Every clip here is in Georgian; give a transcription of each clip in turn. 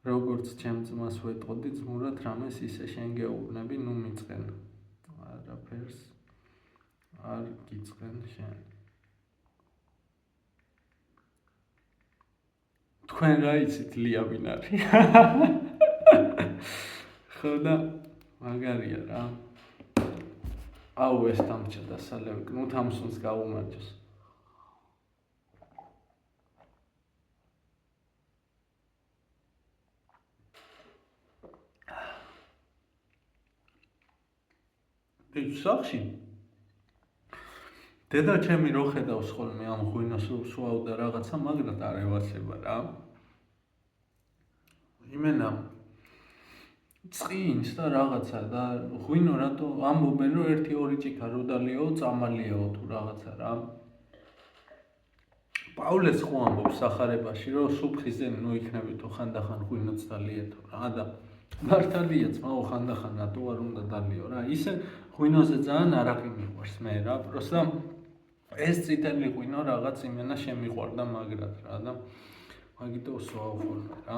როგორც ჩემ ძმას ვეტყოდი ძმურად რამეს ისე შენ გეუბნები, ნუ მიწყენ. არაფერს არ გიწყენ შენ. თქვენ რა იცით ლია ვინ არის? ხო და მაგარია რა. აუ ეს დამჭა დასალევი, ნუ თამსუნს გაუმარჯოს. სახში დედა ჩემი რო ხედავს ხოლმე ამ ღვინოს სვავდა რაღაცა, მაგრად არ ევასება რა. იმენა წინს და რაღაცა და ღვინო რატო ამბობენ რომ 1-2 ჭიქა რო დალიო წამალიაო თუ რაღაცა რა. პავლეს ხო ამბობს სახარებაში რომ სუფხიზე ნუ იქნები თუ ხანდახან ღვინოც დალიეთო რა და მართალია ძმაო ხანდახან რატო არ უნდა დალიო რა. ისე ღვინოზე ძალიან არაყი მიყვარს მე რა, პროსტა ეს წითელი ღვინო რაღაც იმენა შემიყვარდა მაგრად რა და მაგიტო ვსვავ ხოლმე რა.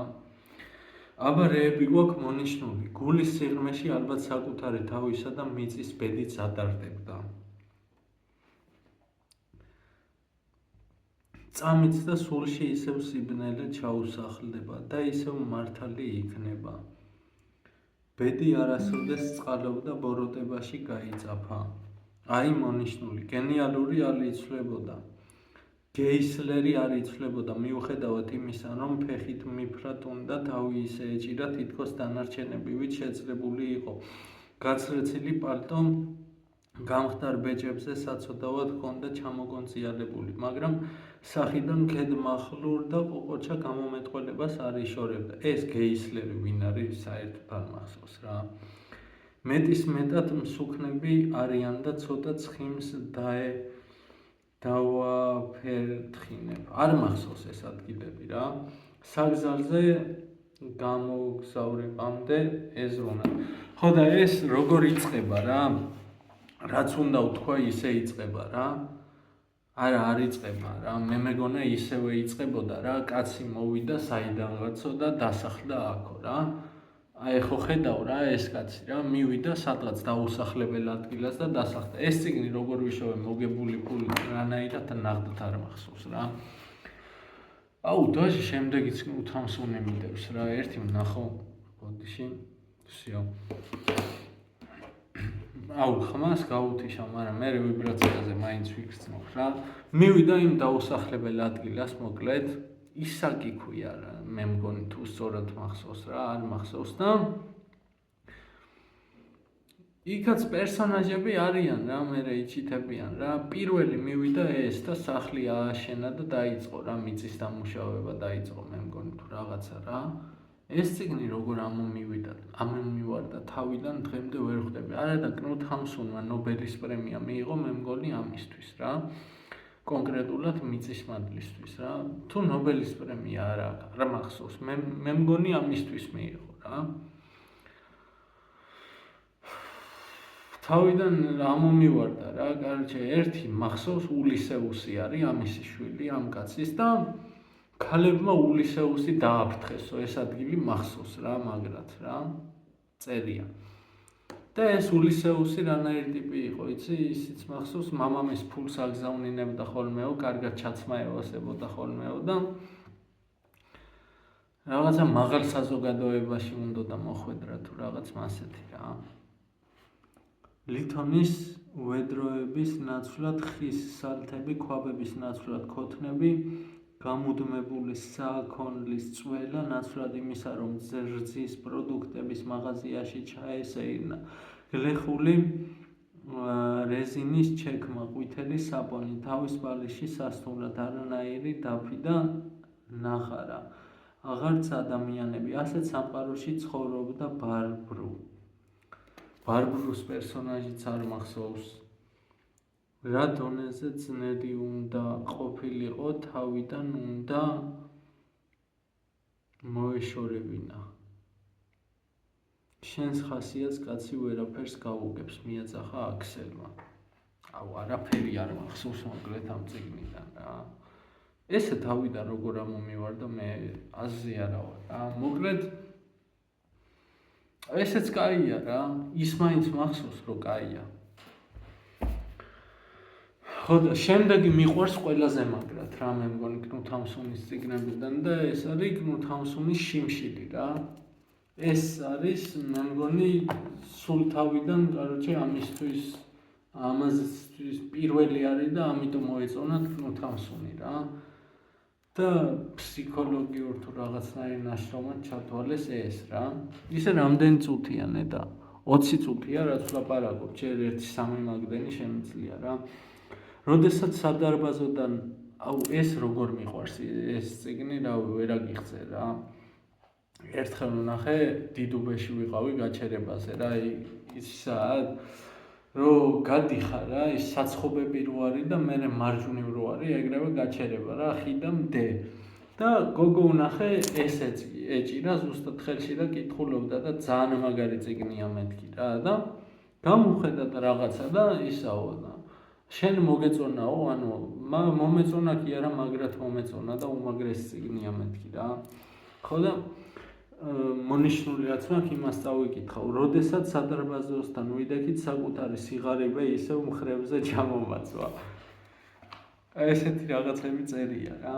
აბა რეები გვაქვს მონიშნული, გულის სიღრმეში ალბათ საკუთარი თავისა და მიწის ბედიც ადარდებდა. წამიც და სულში ისევ სიბნელე ჩაუსახლდება და ისევ მართალი იქნება. ბედი არასოდეს წყალობდა ბოროტებაში გაიწაფა. აი მონიშნული, გენიალური არ იცვლებოდა. გეისლერი არ იცვლებოდა მიუხედავად იმისა, რომ ფეხით მიფრად უნდა თავი ისე ეჭირა, თითქოს დანარჩენებივით შეძლებული იყო. გაცრეცილი პალტო გამხდარ ბეჭებზე საცოდავად ჰქონდა ჩამოგონწიალებული, მაგრამ სახიდან ქედმახლურ და ყოყოჩა გამომეტყველებას არ იშორებდა. ეს გეისლერი ვინ არის საერთოდ არ მახსოვს რა. მეტის მეტად მსუქნები არიან და ცოტა ცხიმს დავაფერთხინებ. არ მახსოვს ეს ადგილები რა. საგზალზე გამოგზავრებამდე ეზრონა. ხო და ეს როგორ იწყება რა? რაც უნდა ვთქვა ისე იწყება რა. არა არ იწყება რა. მე მეგონა ისევე იწყებოდა რა. კაცი მოვიდა საიდანღაცო და დასახლდა აქო რა. აი ხო ხედავ რა ეს კაცი რა მივიდა სადღაც დაუსახლებელ ადგილას და დასახლდა. ეს წიგნი როგორ ვიშოვე მოგებული ფული რანაირად ნახდათ არ მახსოვს რა. აუ დაჟე შემდეგიც უთამსუნე მიდევს რა. ერთი ვნახო ბოდიში всё. აუ ხმას გაუთიშა, მაგრამ მე ვიბრაციაზე მაინც ვიგრძნობ რა. მივიდა იმ დაუსახლებელ ადგილას მოკლედ ისაკი ქვია რა. მე მგონი თუ სწორად მახსოვს რა, არ მახსოვს და იქაც პერსონაჟები არიან რა, მე იჩითებიან რა. პირველი მივიდა ეს და სახლი ააშენა და დაიწყო რა მიწის დამუშავება დაიწყო, მე მგონი თუ რაღაცა რა. ეს წიგნი როგორ ამომივარდა თავიდან დღემდე ვერ ხვდები. არა და კნუთ ჰამსუნმა ნობელის პრემია მიიღო, მე მგონი ამისთვის რა. კონკრეტულად მიწის მადლისთვის რა. თუ ნობელის პრემია არ მახსოვს, მე მგონი ამისთვის მიიღო რა. თავიდან ამომივარდა რა. კაროჩე ერთი მახსოვს ულისეუსი არის ამისი შვილი ამ კაცის და ქალებმა ულისეუსი დააფრთხესო, ეს ადგილი მახსოვს რა, მაგრად რა, წერია. და ეს ულისეუსი რანაირი ტიპი იყო, იცი, ისიც მახსოვს, მამამის ფულს აგზავნინებდა ხოლმეო, კარგად ჩაცმა ევასებოდა ხოლმეო და რაღაცა მაღალ საზოგადოებაში უნდა მოხვედრა თუ რაღაც მასეთი რა. ლითონის უედროების ნაცვლად ხის სალთები, ქვაბების ნაცვლად ქოთნები, გამუდმებული საქონლის წველა ნაცვლად იმისა, რომ ზრდის პროდუქტების მაღაზიაში ჩაესეირნა გლეხული რეზინის ჩექმა, ყვითელი საპონი, თავის ბალიში სასტუმრად არანაირი დაფი და ნახარა. აღარც ადამიანები, ასეთ სამყაროში ცხოვრობდა ბარბრუ. ბარბრუს პერსონაჟიც არ მახსოვს. რა დონეზე ძნელი უნდა ყოფილიყო, თავიდან უნდა მოეშორებინა. შენს ხასიათს კაცი ვერაფერს გაუგებს, მიაწახა აქსელმა. აუ არაფერი არ მახსოვს მოკლედ ამ წიგნიდან რა. ესე თავიდან როგორ ამომივარ და მე აზრი არა ვარ რა. მოკლედ ესეც კაია რა, ის მაინც მახსოვს რომ კაია. ხო და შემდეგი მიყვარს ყველაზე მაგრად რა მე მგონი კნუთ ჰამსუნის წიგნებიდან და ეს არის კნუთ ჰამსუნის შიმშილი რა. ეს არის მე მგონი სულ თავიდან კაროჩე ამასთვის პირველი არის და ამიტომ მოეწონა კნუთ ჰამსუნი რა. და ფსიქოლოგიურ თუ რაღაცნაირ ნაშრომად ჩათვალეს ეს რა. ისე რამდენი წუთია ნეტა? 20 წუთია რაც ვლაპარაკობ, ჯერ 1-3 მაგდენი შემიძლია რა. როდესაც სადარბაზოდან ეს როგორ მიყვარს ეს წიგნი, რავი, ვერ აგიხსე რა. ერთხელ ვნახე დიდუბეში ვიყავი გაჩერებაზე რა, ის საათ რომ გადიხარ რა, ის საცხობები რო არის და მე მარჯვნივ რო არის, ეგრევე გაჩერება რა, ხიდამდე. და გოგო ვნახე ეს ეჭირა ზუსტად ხელში და კითხულობდა და ძალიან მაგარი წიგნია მეთქი რა და გამუხედა და რაღაცა და ისაო და შენ მოგეწონაო, ანუ მომეწონა კი არა, მაგრად მომეწონა და უმაგრესი წიგნია მეთქი რა. ხო და მონიშნული რაც მაქვს იმას წავიკითხავ, როდესაც სადარბაზოსთან ვიდექით საკუთარი სიღარიბე ისევ მხრებზე ჩამომაწვა. ესეთი რაღაცები წერია რა.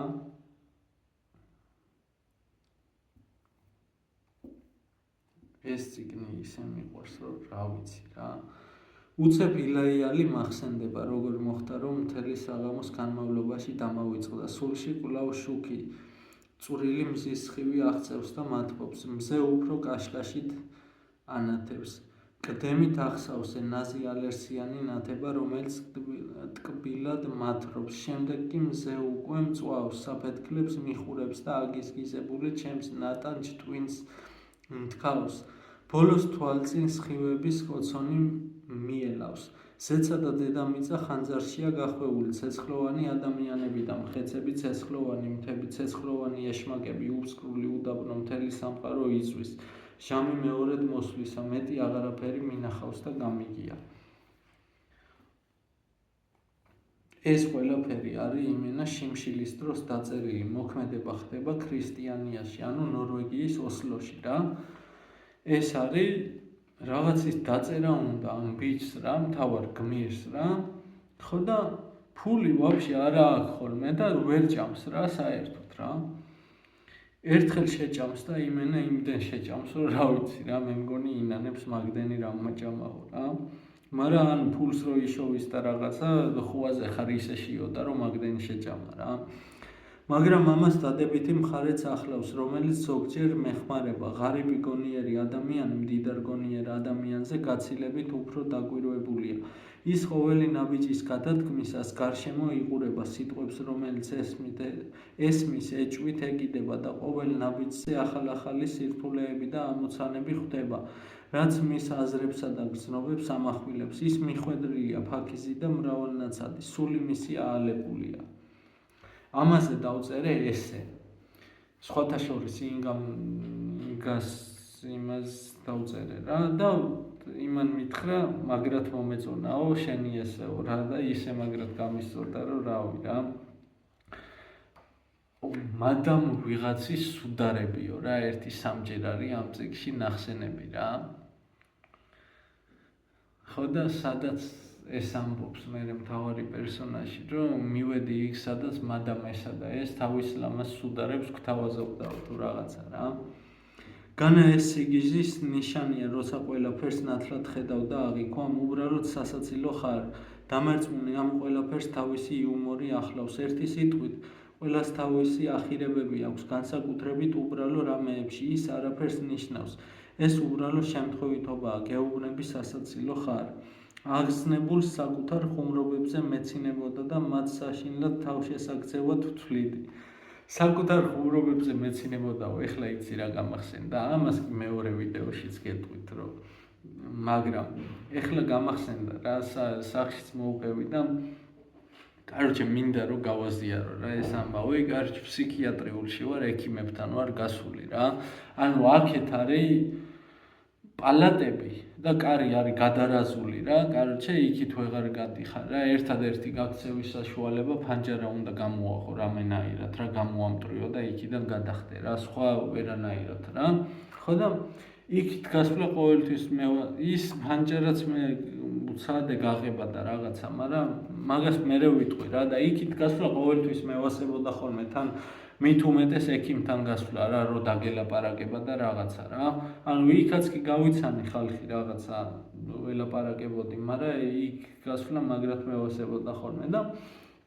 ეს წიგნი ისე მიყვარს რომ რა ვიცი რა. უცებ ილაიალი მახსენდება როგორ მოხდა რომ მთელი საღამოს განმავლობაში დამავიწყდა სულში კვლავ შუქი წვრილი მზის სხივი აღწევს და მათბობს მზე უფრო კაშკაშით ანათებს კდემით ახსავს ნაზი ალერსიანი ნათება რომელიც ტკბილად მათრობს შემდეგ კი მზე უკვე მწვავს საფეთქლებს მიხურებს და აგიზგიზებული ჩემს ნატანჩ ტვინს მთქავს ბოლოს თვალწინ სხივების კოცონი მიელავს ზეცა და დედამიწა ხანძარშია გახვეული ცეცხლოვანი ადამიანები და მხეცები ცეცხლოვანი მთები ცეცხლოვანი ეშმაკები უსკრული უდაბნო მთელი სამყარო იწვის ჟამი მეორედ მოსვლისა მეტი აღარაფერი მინახავს და გამიგია ეს ყველაფერი არის იმენა შიმშილის დროს დაწერილი მოქმედება ხდება ქრისტიანიაში ანუ ნორვეგიის ოსლოში რა ეს არის რაღაცის დაწერა უნდა ამ ბიჭს რა, მთავარ გმირს რა. ხო და ფული ვაფშე არა აქვს ხოლმე და ვერ ჭამს რა საერთოდ რა. ერთხელ შეჭამს და იმენა იმდენ შეჭამს რომ რა ვიცი რა, მე მგონი ინანებს მაგდენი რა მაჭამაო რა. მაგრამ ან ფულს რო იშოვის და რაღაცა ხუაზე ხარ ისე შიოდა რომ მაგდენი შეჭამა რა. მაგრამ ამას დადებითი მხარეც ახლავს, რომელიც ზოგჯერ მეხმარება ღარიბი გონიერი ადამიანი მდიდარ გონიერ ადამიანზე გაცილებით უფრო დაკვირვებულია. ის ყოველი ნაბიჯის გადადგმისას გარშემო იყურება სიტყვებს, რომელიც ესმის ეჭვით ეკიდება და ყოველ ნაბიჯზე ახალ-ახალი სირთულეები და ამოცანები ხვდება, რაც მის აზრებსა და გრძნობებს ამახვილებს. ის მიხვედრილია ფაქიზი და მრავალნაცადი, სული მისი აალებულია. ამაზე დავწერე ესე. სხვათა შორის ინგას იმას დავწერე რა და იმან მითხრა მაგრად მომეწონაო შენი ესეო რა და ისე მაგრად გამისწორდა რომ რავი რა. მადამ ვიღაცის სუდარებიო რა ერთი სამჯერ არის ამ წიგნში ნახსენები რა. ხო და სადაც ეს ამბობს მე მთავარი პერსონაჟი რომ მივედი იქ სადაც მადამ ესა და ეს თავის ლამას სუდარებს გვთავაზობდა თუ რაღაცა რა. განა ეს სიგიჟის ნიშანია როცა ყველაფერს ნათლად ხედავ და აღიქვამ უბრალოდ სასაცილო ხარ დამარწმუნე ამ ყველაფერს თავისი იუმორი ახლავს ერთი სიტყვით ყველას თავისი ახირებები აქვს განსაკუთრებით უბრალო რამეებში ის არაფერს ნიშნავს ეს უბრალო შემთხვევითობაა გეუბნები სასაცილო ხარ აღგზნებულ საკუთარ ხუმრობებზე მეცინებოდა და მათ საშინლად თავშესაგრძევად ვთვლიდი. საკუთარ ხუმრობებზე მეცინებოდაო, ეხლა იცი რა გამახსენდა, ამას მეორე ვიდეოშიც გეტყვით რომ მაგრამ ეხლა გამახსენდა რა სახშიც მოვყევი და კაროჩე მინდა რომ გავაზიარო რა ეს ამბავი, კაროჩე ფსიქიატრიულში ვარ, ექიმებთან ვარ გასული რა. ანუ აქეთ არის პალატები და კარი არის გადარაზული რა, კაროჩე იქით ვეღარ გადიხარ რა, ერთადერთი გაქცევის საშუალება ფანჯარა უნდა გამოაყო რამენაირად, რა გამოამტრიო და იქიდან გადახტე რა, სხვა ვერანაირად რა. ხო და იქით გასვლა ყოველთვის ის ფანჯარაც მე უცადე გაღება და რაღაცა, მაგრამ მაგას მერე ვიტყვი რა და იქით გასვლა ყოველთვის მევასებოდა ხოლმე თან მით უმეტეს ექიმთან გასვლა რა, რო დაგელაპარაკება და რაღაცა რა. ანუ იქაც კი გავიცანი ხალხი რაღაცა ველაპარაკებოდი, მაგრამ იქ გასვლა მაგრად მევასებოდა ხოლმე და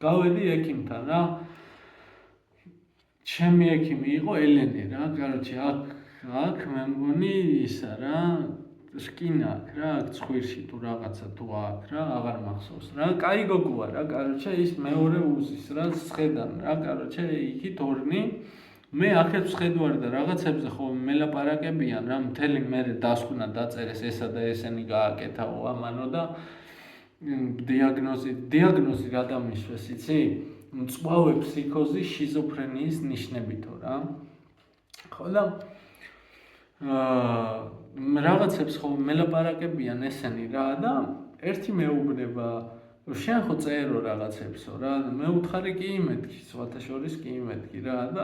გავედი ექიმთან რა. ჩემი ექიმი იყო ელენე რა, კაროჩე აქ მე მგონი ისა რა, შკინა აქ რა, აქ ცხვირში თუ რაღაცა თუ აქ რა, აღარ მახსოვს რა. კაი გოგოა რა, კაროჩე ის მეორე უზის რა, სხედან რა, კაროჩე იქით ორნი. მე აქეთ ვხედვარ და რაღაცებზე ხოლმე მელაპარაკებიან რა, მთელი მერე დასკვნა დაწერეს ესა და ესენი გააკეთაო ამანო და დიაგნოზი გადამისვეს, იცი? მწვავე ფსიქოზის შიზოფრენიის ნიშნებითო რა. ხო და რაღაცებს ხოლმე მელაპარაკებიან ესენი რა და ერთი მეუბნება, შენ ხო წერო რაღაცებსო რა, მე უთხარი კი იმეთქი, სხვათა შორის კი იმეთქი რა და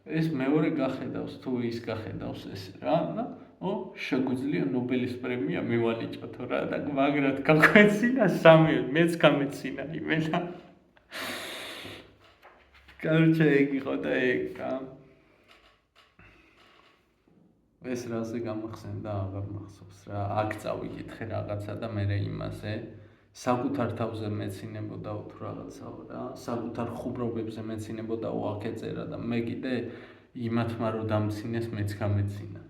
ეს მეორე გახედავს თუ ის გახედავს ეს რა და შეგვიძლია ნობელის პრემია მივალიჭოთო რა და მაგრად გაგვეცინა სამი, მეც გამეცინა იმენა. კაროჩე ეგ იყო და ეგ რა. ეს რაზე გამახსენდა აღარ მახსოვს რა, აქ წავიკითხე რაღაცა და მერე იმაზე საკუთარ თავზე მეცინებოდაო თუ რაღაცაო რა, საკუთარ ხუბრობებზე მეცინებოდაო აქ ეწერა და მე კიდე იმათმა რო დამცინეს მეც გამეცინა.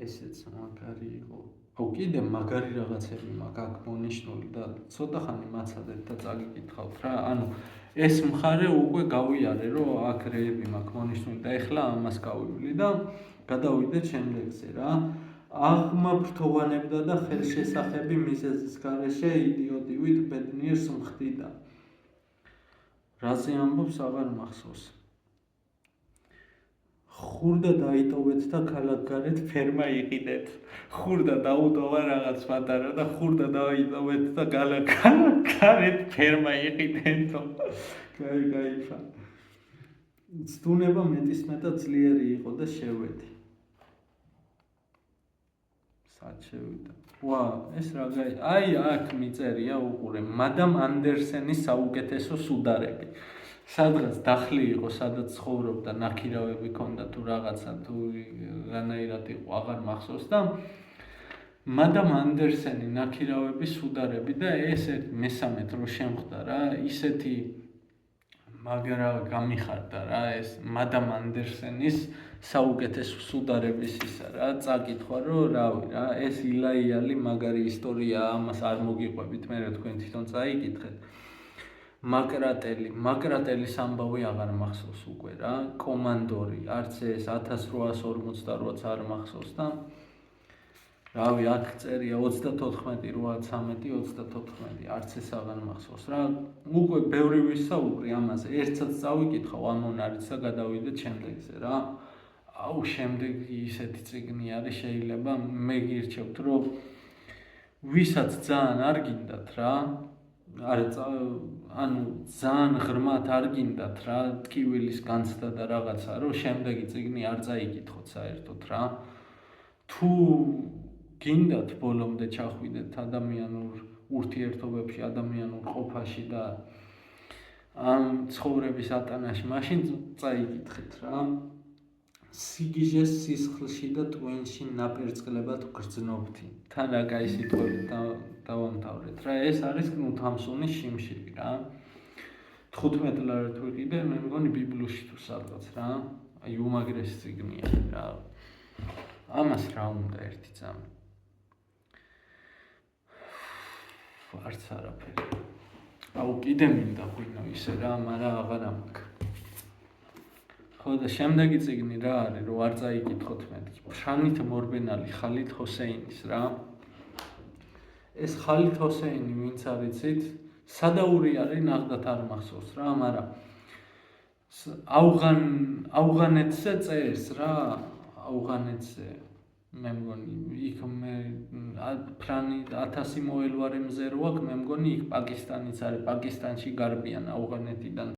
ესეც მაგარი იყო. კიდე მაგარი რაღაცები მაქვს აქ მონიშნული და ცოტა ხანი მაცადეთ და წაგიკითხავთ რა. ანუ ეს მხარე უკვე გავიარე რომ აქ რეები მაქვს მონიშნული და ეხლა ამას გავივლი და გადავიდე შემდეგზე რა. აღმაფრთოვანებდა და ხელშესახები მიზეზის გარეშე იდიოტივით ბედნიერს მხდიდა. რაზე ამბობს აღარ მახსოვს. ხურდა დაიტოვეთ და ქალაქგარეთ ფერმა იყიდეთ. ხურდა დაუტოვა რაღაც პატარა და ხურდა დაიტოვეთ და ქალაქგარეთ ფერმა იყიდეთო. გაიგაიფა. ცდუნება მეტისმეტად ძლიერი იყო და შევედი. საჩევიდა. ეს რა აი აქ მიწერია უყურე, მადამ ანდერსენის საუკეთესო სუდარები. სადღაც დახლი იყო, სადაც ცხოვრობდა, ნაქირავები ქონდა თუ რაღაცა თუ რანაირად იყო, აღარ მახსოვს და მადამ ანდერსენი ნაქირავების სუდარები და ეს მესამედ რო შემხვდა რა, ისეთი მაგრა გამიხარდა რა, ეს მადამ ანდერსენის საუკეთესო სუდარების ისა რა, წაკითხვა რომ რავი რა, ეს ილაიალი მაგარი ისტორია, ამას არ მოგიყვებით, მე თქვენ თვითონ წაიკითხეთ. მაკრატელის ამბავი აღარ მახსოვს უკვე რა, კომანდორი, არც ეს 1848-ს არ მახსოვს და რავი, აქ წერია 34-8-13-34, არც ეს აღარ მახსოვს რა, უკვე ბევრი ვისაუბრე ამაზე, ერთსაც წავიკითხავ ამონარიც და გადავიდეთ შემდეგზე რა. შემდეგი ისეთი წიგნი არის, შეიძლება მე გირჩევთ რომ ვისაც ძალიან არ გინდათ რა, ანუ ძალიან ღრმად არ გინდათ რა, ტკივილის განცდა და რაღაცა, რომ შემდეგი წიგნი არ წაიკითხოთ საერთოდ რა. თუ გინდათ ბოლომდე ჩახვიდეთ ადამიანურ ურთიერთობებში, ადამიანურ ყოფაში და ამ ცხოვრების ატანაში, მაშინ წაიკითხეთ რა. სიგიჟეს სისხლში და ტვინში ნაპერწკლებად გრძნობთი. თან რა კაი სიტყვებით დავამთავრეთ რა. ეს არის კნუთჰამსუნის შიმშილი რა. 15 ლარად ვიყიდე, მე მგონი ბიბლიაში თუ სადღაც რა. აი უმაგრესი წიგნია რა. ამას რა უნდა ერთი წამი. არც არაფერი. კიდე მინდა ღვინო ისე რა, მაგრამ აღარ მაქვს. ხო და შემდეგი წიგნი რა არის, რომ არ წაიკითხოთ მეთქი. ფრანით მორბენალი ხალით ჰოსეინის რა. ეს ხალით ჰოსეინი ვინც არიცით, სადაური არის, ნახდათ არ მახსოვს რა, მაგრამ ავღანეთზე წერს რა, ავღანეთზე მე მგონი იქ მე ფრანი 1000 მოელვარე მზე რო აქვს მე მგონი იქ პაკისტანიც არის პაკისტანში გარბიან ავღანეთიდან